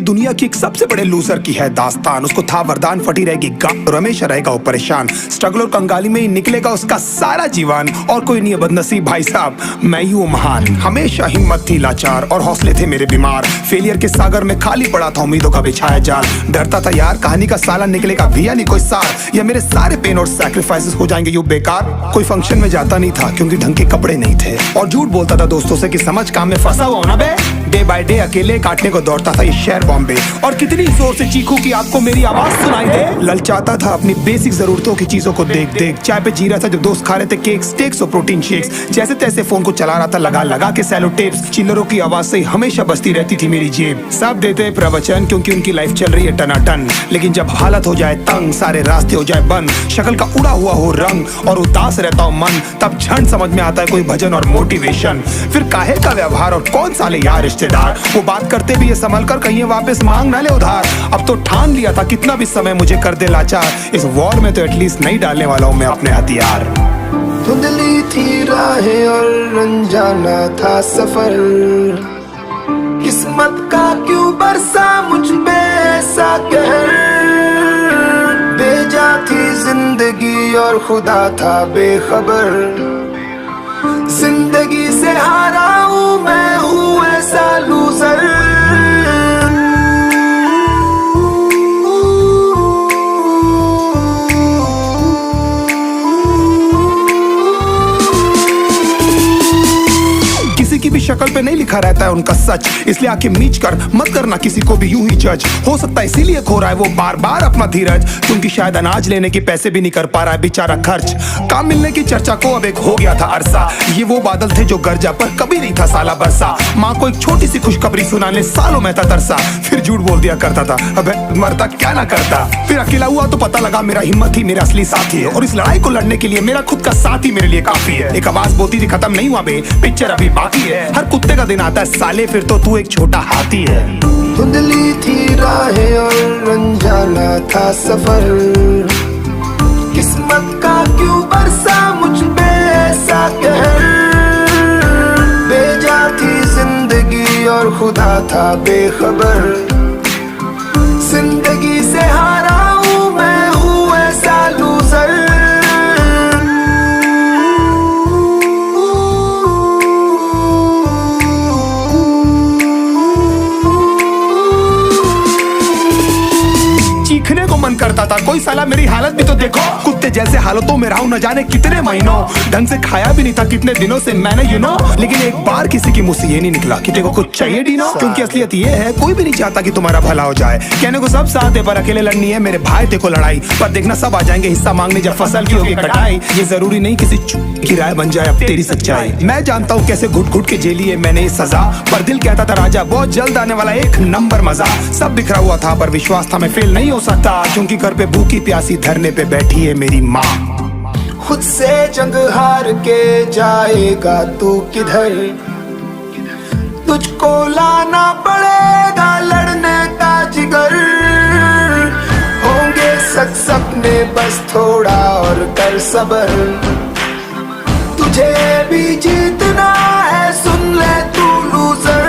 दुनिया की एक सबसे बड़े लूजर की है दास्तान। उसको था वरदान, फटी रहेगी गांठ और हमेशा रहेगा वो परेशान। स्ट्रगल और कंगाली में ही निकलेगा उसका सारा जीवन। और कोई नहीं है बदनसीब भाई साहब, मैं ही हूँ महान। हमेशा हिम्मत थी लाचार और हौसले थे मेरे बीमार। फेलियर के सागर में खाली पड़ा था उम्मीदों का बिछाया जाल। डरता था यार कहानी का साला निकलेगा भी या नहीं कोई सार, या मेरे सारे पेन और सैक्रिफाइसेस हो जाएंगे यूं बेकार। कोई फंक्शन में जाता नहीं था क्योंकि ढंग के कपड़े नहीं थे, और झूठ बोलता था दोस्तों से कि समझ काम में फंसा हुआ ना बे। डे बाय डे अकेले काटने को दौड़ता था ये शहर बॉम्बे। और कितनी जोर से चीखूं कि आपको मेरी आवाज सुनाई दे। ललचाता था अपनी बेसिक जरूरतों की चीजों को देख देख। चाय पे जी रहा था जब दोस्त खा रहे थे केक, स्टेक्स और प्रोटीन शेक्स। जैसे तैसे फोन को चला रहा था लगा लगा के सैलो टेप्स। चिल्लरों की आवाज से हमेशा बजती रहती थी मेरी जेब। सब देते प्रवचन क्योंकि उनकी लाइफ चल रही है टनाटन, लेकिन जब हालत हो जाए तंग, सारे रास्ते हो जाए बंद, शक्ल का उड़ा हुआ हो रंग और उदास रहता हो मन, तब क्षण समझ में आता है कोई भजन और मोटिवेशन। फिर काहे का व्यवहार और कौन साले यार रिश्तेदार, वो बात करते भी ये संभल कर कहीं वापस मांग ना ले उधार। अब तो ठान लिया था कितना भी समय मुझे कर दे लाचार, इस वॉर में तो एटलीस्ट नहीं डालने वाला हूं मैं अपने हथियार। धुंधली थी राहें और अनजाना था सफर, किस्मत का क्यों बरसा मुझ पे ऐसा कहर। बेजा थी जिंदगी और खुदा था बेखबर, जिंदगी से हारा हूँ मैं, हूँ ऐसा लूजर। किसी की भी शक्ल पे नहीं लिखा रहता है उनका सच, इसलिए आंखें मीच कर मत करना किसी को भी यूं ही जज। हो सकता है इसीलिए खो रहा है वो बार बार अपना धीरज, क्योंकि शायद अनाज लेने के पैसे भी नहीं कर पा रहा है बेचारा खर्च। काम मिलने की चर्चा को अब एक हो गया था अरसा, ये वो बादल थे जो गरजा पर कभी नहीं था साला बरसा। माँ को एक छोटी सी खुशखबरी सुनाने सालों में था तरसा, फिर झूठ बोल दिया करता था अबे मरता क्या ना करता। फिर अकेला हुआ तो पता लगा मेरा हिम्मत ही मेरा असली साथी है, और इस लड़ाई को लड़ने के लिए मेरा खुद का साथ ही मेरे लिए काफी है। एक आवाज बोलती थी खत्म नहीं हुआ बे, पिक्चर अभी बाकी है। हर कुत्ते का दिन आता है साले, फिर तो तू एक छोटा हाथी है। धुंधली थी राहें और अनजाना था सफर, किस्मत का क्यों बरसा मुझ पे ऐसा कहर। बेजा थी जिंदगी और खुदा था बेखबर, जिंदगी से हारा हूँ मैं, हूँ ऐसा लूजर। चीखने को मन करता था, कोई साला मेरी हालत भी तो देखो। कुत्ते जैसे हालतों में रहा हूं न जाने कितने महीनों, ढंग से खाया भी नहीं था कितने दिनों से मैंने लेकिन एक बार किसी की मुंह से ये नहीं निकला कि तेरे को कुछ चाहिए डीनो। क्योंकि असलियत ये है कोई भी नहीं चाहता कि तुम्हारा भला हो जाए। कहने को सब साथ है पर अकेले लड़नी है मेरे भाई तेरे को लड़ाई, पर देखना सब आ जाएंगे हिस्सा मांगने जब फसल की होगी कटाई। ये जरूरी नहीं किसी की राय बन जाए अब तेरी सच्चाई। मैं जानता हूँ कैसे घुट घुट के झेली है मैंने ये सजा, पर दिल कहता था राजा बहुत जल्द आने वाला एक नंबर मजा। सब बिखरा हुआ था पर विश्वास था मैं फेल नहीं हो सकता, क्योंकि घर पे भूखी प्यासी धरने पे बैठी है मेरी माँ। खुद से जंग हार के जाएगा तू किधर, तुझको लाना पड़ेगा लड़ने का जिगर। होंगे सच सपने बस थोड़ा और कर सबर, तुझे भी जीतना है सुन ले तू लूजर।